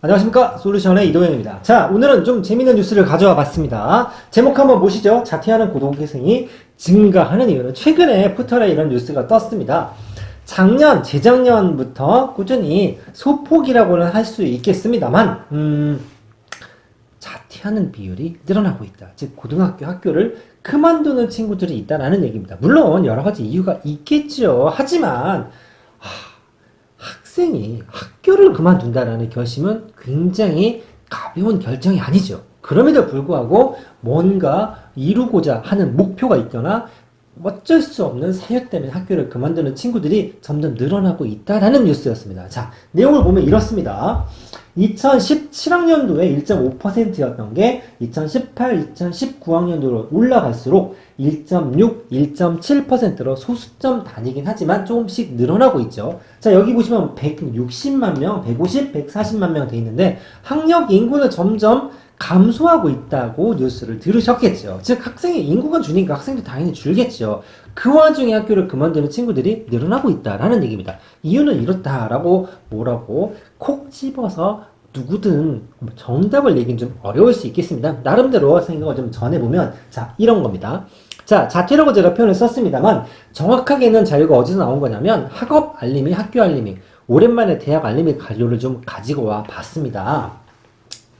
안녕하십니까, 솔루션의 이도현입니다. 자, 오늘은 좀 재밌는 뉴스를 가져와 봤습니다. 제목 한번 보시죠. 자퇴하는 고등학생이 증가하는 이유는, 최근에 포털에 이런 뉴스가 떴습니다. 재작년부터 꾸준히 소폭이라고는 할 수 있겠습니다만 자퇴하는 비율이 늘어나고 있다. 즉 학교를 그만두는 친구들이 있다라는 얘기입니다. 물론 여러 가지 이유가 있겠죠. 하지만 학생이 학교를 그만둔다라는 결심은 굉장히 가벼운 결정이 아니죠. 그럼에도 불구하고 뭔가 이루고자 하는 목표가 있거나 어쩔 수 없는 사유 때문에 학교를 그만두는 친구들이 점점 늘어나고 있다라는 뉴스였습니다. 자, 내용을 보면 이렇습니다. 2017학년도에 1.5%였던 게 2018, 2019학년도로 올라갈수록 1.6, 1.7%로 소수점 단위긴 하지만 조금씩 늘어나고 있죠. 자, 여기 보시면 160만 명, 150, 140만 명 돼 있는데 학력 인구는 점점 감소하고 있다고 뉴스를 들으셨겠죠. 즉 학생의 인구가 주니까 학생도 당연히 줄겠죠. 그 와중에 학교를 그만두는 친구들이 늘어나고 있다라는 얘기입니다. 이유는 이렇다라고 뭐라고 콕 집어서 누구든 정답을 내긴 좀 어려울 수 있겠습니다. 나름대로 생각을 좀 전해보면, 자, 이런 겁니다. 자, 자퇴라고 제가 표현을 썼습니다만 정확하게는 자료가 어디서 나온 거냐면 학업 알림이, 학교 알림이, 오랜만에 대학 알림이 자료를 좀 가지고 와 봤습니다.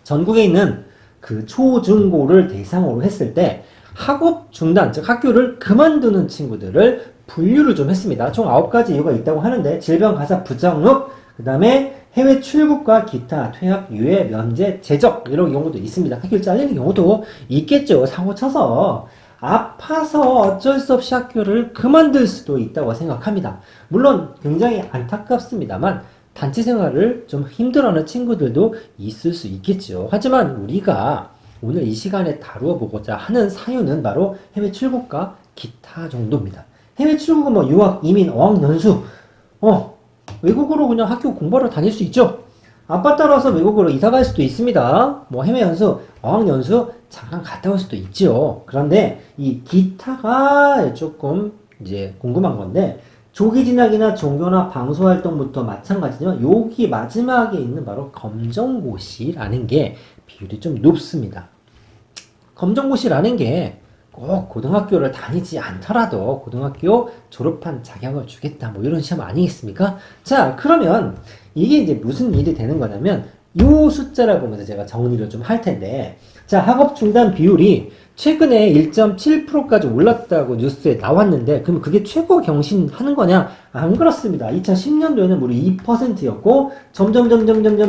전국에 있는 그 초중고를 대상으로 했을 때 학업 중단, 즉 학교를 그만두는 친구들을 분류를 좀 했습니다. 총 9가지 이유가 있다고 하는데, 질병, 가사, 부정읍, 그 다음에 해외 출국과 기타, 퇴학, 유예, 면제, 재적, 이런 경우도 있습니다. 학교를 잘리는 경우도 있겠죠. 사고 쳐서 아파서 어쩔 수 없이 학교를 그만둘 수도 있다고 생각합니다. 물론 굉장히 안타깝습니다만 단체 생활을 좀 힘들어하는 친구들도 있을 수 있겠죠. 하지만 우리가 오늘 이 시간에 다루어 보고자 하는 사유는 바로 해외 출국과 기타 정도입니다. 해외 출국은 뭐 유학, 이민, 어학연수, 외국으로 그냥 학교 공부하러 다닐 수 있죠. 아빠 따라서 외국으로 이사 갈 수도 있습니다. 뭐 해외 연수, 어학연수 잠깐 갔다 올 수도 있죠. 그런데 이 기타가 조금 이제 궁금한 건데, 조기 진학이나 종교나 방송 활동부터 마찬가지지만 여기 마지막에 있는 바로 검정고시라는 게 비율이 좀 높습니다. 검정고시라는 게 꼭 고등학교를 다니지 않더라도 고등학교 졸업한 자격을 주겠다, 뭐 이런 시험 아니겠습니까? 자, 그러면 이게 이제 무슨 일이 되는 거냐면 요 숫자를 보면서 제가 정리를 좀 할 텐데, 자, 학업 중단 비율이 최근에 1.7%까지 올랐다고 뉴스에 나왔는데, 그럼 그게 최고 경신하는 거냐? 안 그렇습니다. 2010년도에는 무려 2%였고 점점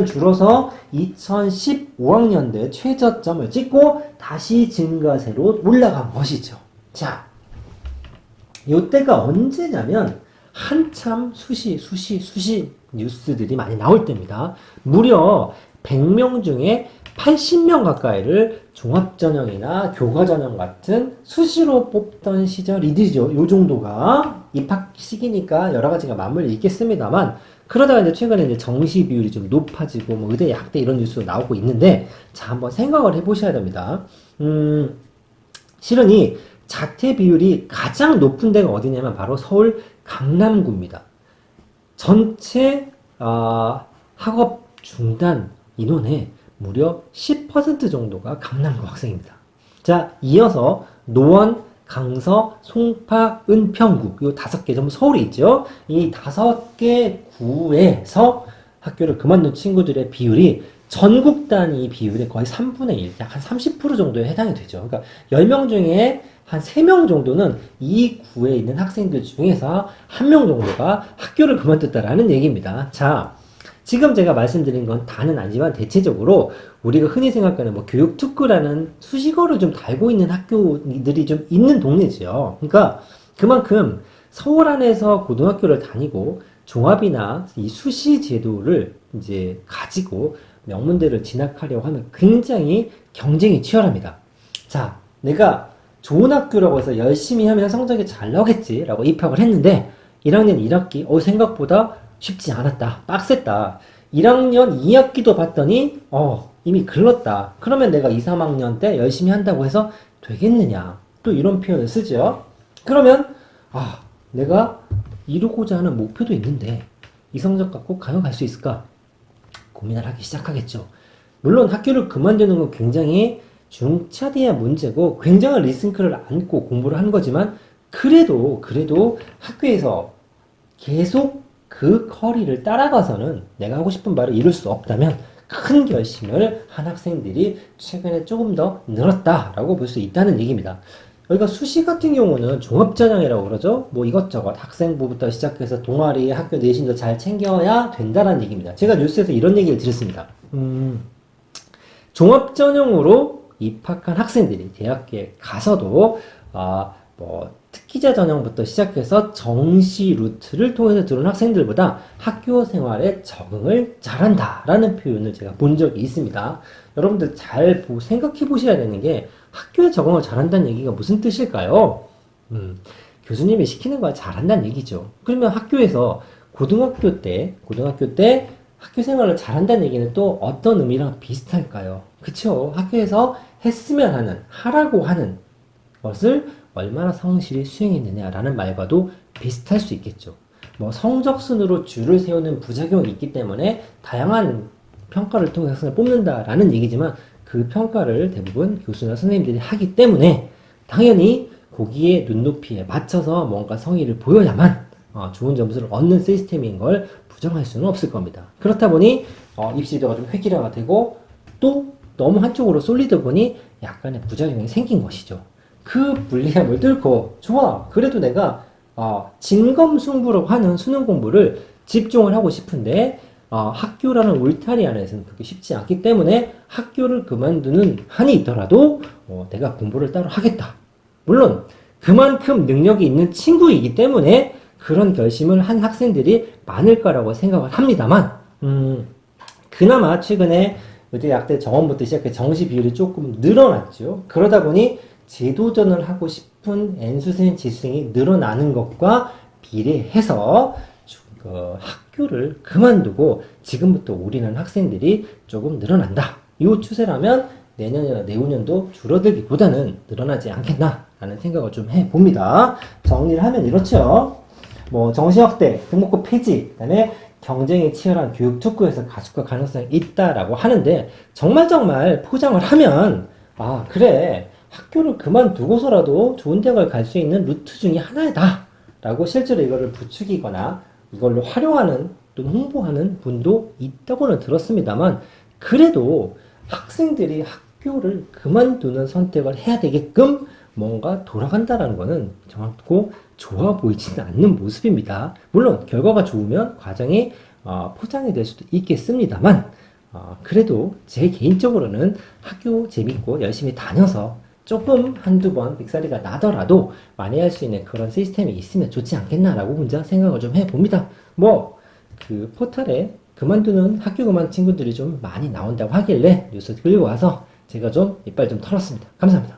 줄어서 2015학년도에 최저점을 찍고 다시 증가세로 올라간 것이죠. 자, 요때가 언제냐면 한참 수시 뉴스들이 많이 나올 때입니다. 무려 100명 중에 80명 가까이를 종합전형이나 교과전형 같은 수시로 뽑던 시절이죠. 요 정도가 입학 시기니까 여러 가지가 맞물려 있겠습니다만, 그러다가 이제 최근에 이제 정시 비율이 좀 높아지고 뭐 의대 약대 이런 뉴스도 나오고 있는데, 자, 한번 생각을 해보셔야 됩니다. 실은 이 자퇴 비율이 가장 높은 데가 어디냐면 바로 서울 강남구입니다. 전체 학업 중단 인원의 무려 10% 정도가 강남구 학생입니다. 자, 이어서 노원, 강서, 송파, 은평구, 요 5개, 전부 서울에 있죠. 이 5개 구에서 학교를 그만둔 친구들의 비율이 전국 단위 비율의 거의 3분의 1, 약 한 30% 정도에 해당이 되죠. 그러니까 10명 중에 한 3명 정도는 이 구에 있는 학생들 중에서 1명 정도가 학교를 그만뒀다라는 얘기입니다. 자, 지금 제가 말씀드린 건 다는 아니지만 대체적으로 우리가 흔히 생각하는 뭐 교육특구라는 수식어를 좀 달고 있는 학교들이 좀 있는 동네지요. 그러니까 그만큼 서울 안에서 고등학교를 다니고 종합이나 이 수시 제도를 이제 가지고 명문대를 진학하려고 하면 굉장히 경쟁이 치열합니다. 자, 내가 좋은 학교라고 해서 열심히 하면 성적이 잘 나오겠지라고 입학을 했는데 1학년 1학기 생각보다 쉽지 않았다, 빡셌다. 1학년 2학기도 봤더니 이미 글렀다. 그러면 내가 2, 3학년 때 열심히 한다고 해서 되겠느냐, 또 이런 표현을 쓰죠. 그러면 내가 이루고자 하는 목표도 있는데 이 성적 갖고 과연 갈 수 있을까? 고민을 하기 시작하겠죠. 물론 학교를 그만두는 건 굉장히 중차대한 문제고 굉장한 리스크를 안고 공부를 하는 거지만 그래도 학교에서 계속 그 커리를 따라가서는 내가 하고 싶은 바를 이룰 수 없다면 큰 결심을 한 학생들이 최근에 조금 더 늘었다라고 볼 수 있다는 얘기입니다. 여기가 수시 같은 경우는 종합전형이라고 그러죠. 뭐 이것저것 학생부부터 시작해서 동아리, 학교 내신도 잘 챙겨야 된다는 얘기입니다. 제가 뉴스에서 이런 얘기를 들었습니다. 종합전형으로 입학한 학생들이 대학교에 가서도 뭐 특기자 전형부터 시작해서 정시 루트를 통해서 들어온 학생들보다 학교 생활에 적응을 잘한다라는 표현을 제가 본 적이 있습니다. 여러분들 잘 생각해 보셔야 되는 게 학교에 적응을 잘한다는 얘기가 무슨 뜻일까요? 교수님이 시키는 걸 잘한다는 얘기죠. 그러면 학교에서 고등학교 때 학교 생활을 잘한다는 얘기는 또 어떤 의미랑 비슷할까요? 그쵸? 학교에서 했으면 하는, 하라고 하는 것을 얼마나 성실히 수행했느냐라는 말과도 비슷할 수 있겠죠. 뭐 성적순으로 줄을 세우는 부작용이 있기 때문에 다양한 평가를 통해 학생을 뽑는다라는 얘기지만 그 평가를 대부분 교수나 선생님들이 하기 때문에 당연히 거기에 눈높이에 맞춰서 뭔가 성의를 보여야만 좋은 점수를 얻는 시스템인 걸 부정할 수는 없을 겁니다. 그렇다 보니 입시도가 좀 획일화가 되고 또 너무 한쪽으로 쏠리다 보니 약간의 부작용이 생긴 것이죠. 그 불리함을 뚫고 좋아 그래도 내가 진검승부라고 하는 수능 공부를 집중을 하고 싶은데 학교라는 울타리 안에서는 그게 쉽지 않기 때문에 학교를 그만두는 한이 있더라도 내가 공부를 따로 하겠다. 물론 그만큼 능력이 있는 친구이기 때문에 그런 결심을 한 학생들이 많을 거라고 생각을 합니다만 그나마 최근에 의대학대 정원부터 시작해 정시 비율이 조금 늘어났죠. 그러다 보니 재도전을 하고 싶은 N수생, 재수생이 늘어나는 것과 비례해서 학교를 그만두고 지금부터 올인하는 학생들이 조금 늘어난다. 이 추세라면 내년이나 내후년도 줄어들기보다는 늘어나지 않겠나라는 생각을 좀 해봅니다. 정리를 하면 이렇죠. 뭐 정시학대, 등록금 폐지, 그다음에 경쟁이 치열한 교육 특구에서 가속화 가능성이 있다라고 하는데 정말 포장을 하면 그래 학교를 그만두고서라도 좋은 대학을 갈 수 있는 루트 중에 하나다 라고 실제로 이거를 부추기거나 이걸로 활용하는 또는 홍보하는 분도 있다고는 들었습니다만 그래도 학생들이 학교를 그만두는 선택을 해야 되게끔 뭔가 돌아간다라는 거는 정확고 좋아 보이지는 않는 모습입니다. 물론 결과가 좋으면 과정이 포장이 될 수도 있겠습니다만 그래도 제 개인적으로는 학교 재밌고 열심히 다녀서 조금 한두 번 빅사리가 나더라도 만회할 수 있는 그런 시스템이 있으면 좋지 않겠나라고 혼자 생각을 좀 해봅니다. 그 포털에 그만두는 학교 그만 친구들이 좀 많이 나온다고 하길래 뉴스 끌고 와서 제가 좀 이빨 좀 털었습니다. 감사합니다.